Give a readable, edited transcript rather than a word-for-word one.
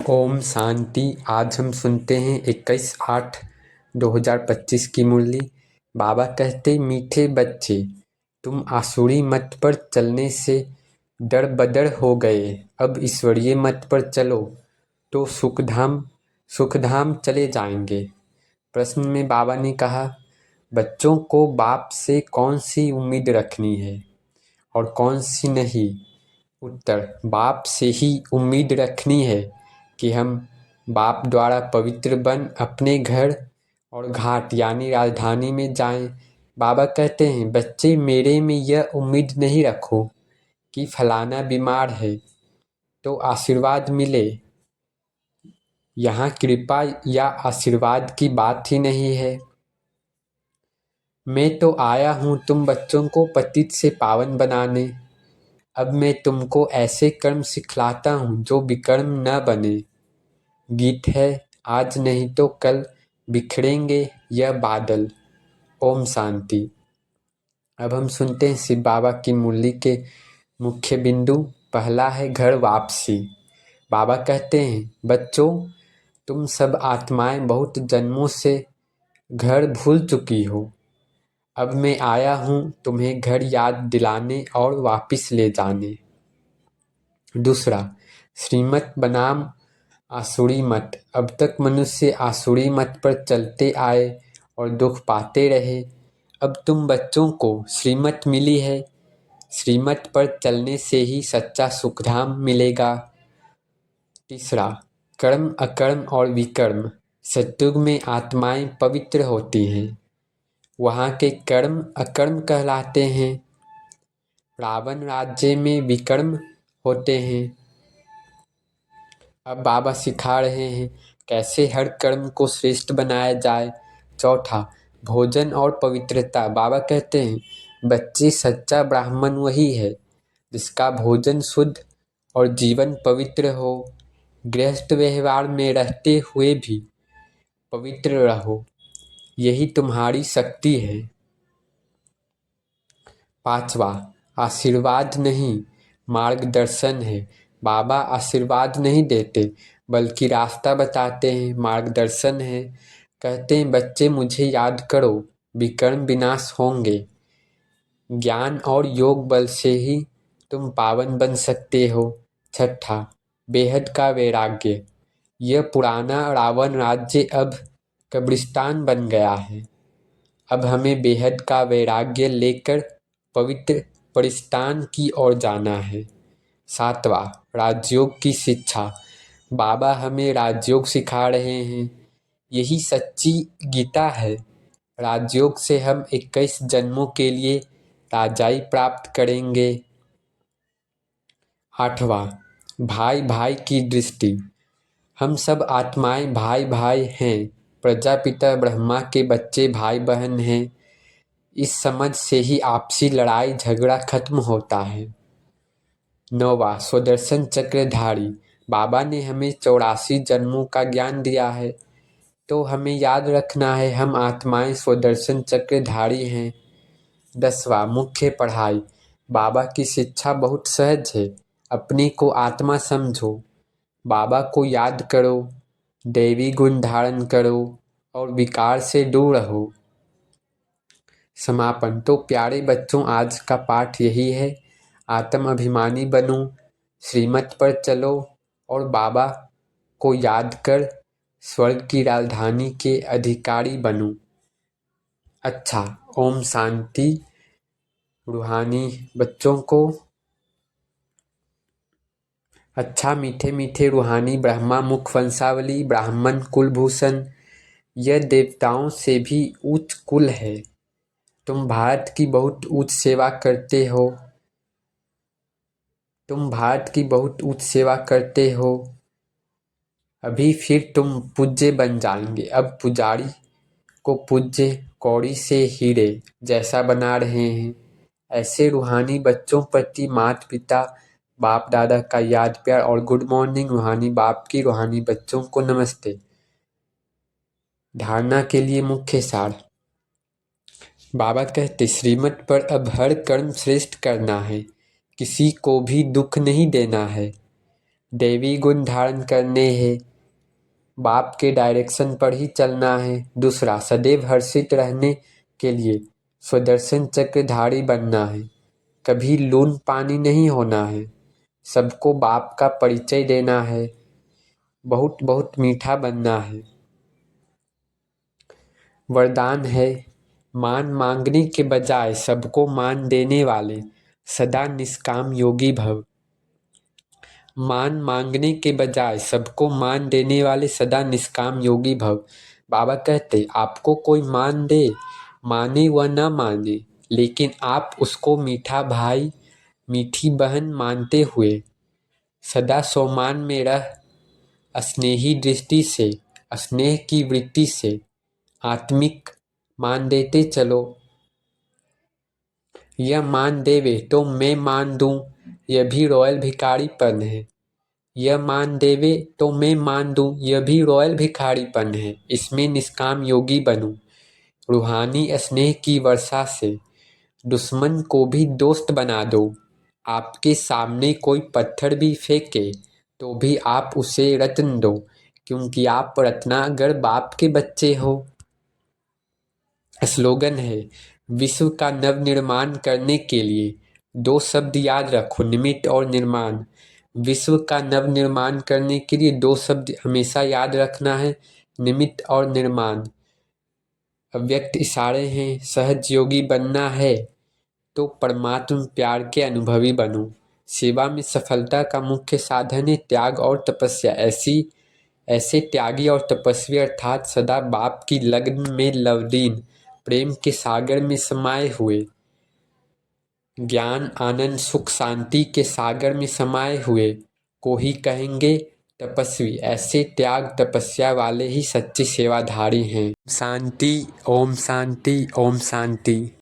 ओम शांति। आज हम सुनते हैं 21/8/2025 की मुरली। बाबा कहते, मीठे बच्चे, तुम आसुरी मत पर चलने से डर-बडर हो गए, अब ईश्वरीय मत पर चलो तो सुखधाम चले जाएंगे। प्रश्न में बाबा ने कहा, बच्चों को बाप से कौन सी उम्मीद रखनी है और कौन सी नहीं। उत्तर, बाप से ही उम्मीद रखनी है कि हम बाप द्वारा पवित्र बन अपने घर और घाट यानी राजधानी में जाएं। बाबा कहते हैं, बच्चे, मेरे में यह उम्मीद नहीं रखो कि फलाना बीमार है तो आशीर्वाद मिले। यहाँ कृपा या आशीर्वाद की बात ही नहीं है। मैं तो आया हूँ तुम बच्चों को पतित से पावन बनाने। अब मैं तुमको ऐसे कर्म सिखलाता हूँ जो विकर्म न बने। गीत है, आज नहीं तो कल बिखरेंगे यह बादल। ओम शांति। अब हम सुनते हैं शिव बाबा की मुरली के मुख्य बिंदु। पहला है घर वापसी। बाबा कहते हैं, बच्चों, तुम सब आत्माएं बहुत जन्मों से घर भूल चुकी हो। अब मैं आया हूँ तुम्हें घर याद दिलाने और वापिस ले जाने। दूसरा, श्रीमत बनाम आसुरी मत। अब तक मनुष्य आसुरी मत पर चलते आए और दुख पाते रहे। अब तुम बच्चों को श्रीमत मिली है। श्रीमत पर चलने से ही सच्चा सुखधाम मिलेगा। तीसरा, कर्म, अकर्म और विकर्म। सतयुग में आत्माएं पवित्र होती हैं। वहाँ के कर्म अकर्म कहलाते हैं। रावण राज्य में विकर्म होते हैं। अब बाबा सिखा रहे हैं कैसे हर कर्म को श्रेष्ठ बनाया जाए। चौथा, भोजन और पवित्रता। बाबा कहते हैं, बच्चे, सच्चा ब्राह्मण वही है जिसका भोजन शुद्ध और जीवन पवित्र हो। गृहस्थ व्यवहार में रहते हुए भी पवित्र रहो, यही तुम्हारी शक्ति है। पांचवा, आशीर्वाद नहीं मार्गदर्शन है। बाबा आशीर्वाद नहीं देते बल्कि रास्ता बताते हैं, मार्गदर्शन है। कहते हैं, बच्चे, मुझे याद करो, विकर्म विनाश होंगे। ज्ञान और योग बल से ही तुम पावन बन सकते हो। छठा, बेहद का वैराग्य। यह पुराना रावण राज्य अब कब्रिस्तान बन गया है। अब हमें बेहद का वैराग्य लेकर पवित्र परिस्तान की ओर जाना है। सातवां, राजयोग की शिक्षा। बाबा हमें राजयोग सिखा रहे हैं। यही सच्ची गीता है। राजयोग से हम 21 जन्मों के लिए राजाई प्राप्त करेंगे। आठवां, भाई भाई की दृष्टि। हम सब आत्माएं भाई भाई हैं। प्रजापिता ब्रह्मा के बच्चे भाई बहन हैं। इस समझ से ही आपसी लड़ाई झगड़ा खत्म होता है। नौवां, स्वदर्शन चक्रधारी। बाबा ने हमें 84 जन्मों का ज्ञान दिया है, तो हमें याद रखना है हम आत्माएं स्वदर्शन चक्रधारी हैं। 10वां, मुख्य पढ़ाई। बाबा की शिक्षा बहुत सहज है। अपने को आत्मा समझो, बाबा को याद करो, दैवी गुण धारण करो और विकार से दूर रहो। समापन। तो प्यारे बच्चों, आज का पाठ यही है, आत्म अभिमानी बनो, श्रीमत पर चलो और बाबा को याद कर स्वर्ग की राजधानी के अधिकारी बनो। अच्छा, ओम शांति। रूहानी बच्चों को अच्छा, मीठे मीठे रूहानी ब्रह्मा मुख वंशावली ब्राह्मण कुलभूषण, यह देवताओं से भी उच्च कुल है। तुम भारत की बहुत उच्च सेवा करते हो। तुम भारत की बहुत उच्च सेवा करते हो। अभी फिर तुम पूज्य बन जाएंगे। अब पुजारी को पूज्य कौड़ी से हीरे जैसा बना रहे हैं। ऐसे रूहानी बच्चों प्रति माता पिता बाप दादा का याद प्यार और गुड मॉर्निंग। रूहानी बाप की रूहानी बच्चों को नमस्ते। धारणा के लिए मुख्य सार। बाबा कहते, श्रीमत पर अब हर कर्म श्रेष्ठ करना है, किसी को भी दुख नहीं देना है, दैवी गुण धारण करने हैं, बाप के डायरेक्शन पर ही चलना है। दूसरा, सदैव हर्षित रहने के लिए सुदर्शन चक्रधारी बनना है, कभी लून पानी नहीं होना है, सबको बाप का परिचय देना है, बहुत बहुत मीठा बनना है। वरदान है, मान मांगने के बजाय सबको मान देने वाले सदा निष्काम योगी भव। मान मांगने के बजाय सबको मान देने वाले सदा निष्काम योगी भव। बाबा कहते, आपको कोई मान दे, माने व न माने, लेकिन आप उसको मीठा भाई मीठी बहन मानते हुए सदा सम्मान में रह स्नेही दृष्टि से, स्नेह की वृत्ति से आत्मिक मान देते चलो। यह मान देवे तो मैं मान दूं, यह भी रॉयल भिखारीपन है। यह मान देवे तो मैं मान दूं, यह भी रॉयल भिखारीपन है। इसमें निष्काम योगी बनूं, रूहानी स्नेह की वर्षा से दुश्मन को भी दोस्त बना दो। आपके सामने कोई पत्थर भी फेंके तो भी आप उसे रत्न दो, क्योंकि आप रत्नागर बाप के बच्चे हो। स्लोगन है, विश्व का नवनिर्माण करने के लिए दो शब्द याद रखो, निमित्त और निर्माण। विश्व का नवनिर्माण करने के लिए दो शब्द हमेशा याद रखना है, निमित्त और निर्माण। अव्यक्त इशारे हैं, सहज योगी बनना है तो परमात्म प्यार के अनुभवी बनो। सेवा में सफलता का मुख्य साधन है त्याग और तपस्या। ऐसे त्यागी और तपस्वी अर्थात सदा बाप की लगन में लवलीन, प्रेम के सागर में समाये हुए, ज्ञान आनंद सुख शांति के सागर में समाये हुए को ही कहेंगे तपस्वी। ऐसे त्याग तपस्या वाले ही सच्चे सेवाधारी हैं। शांति, ओम शांति, ओम शांति।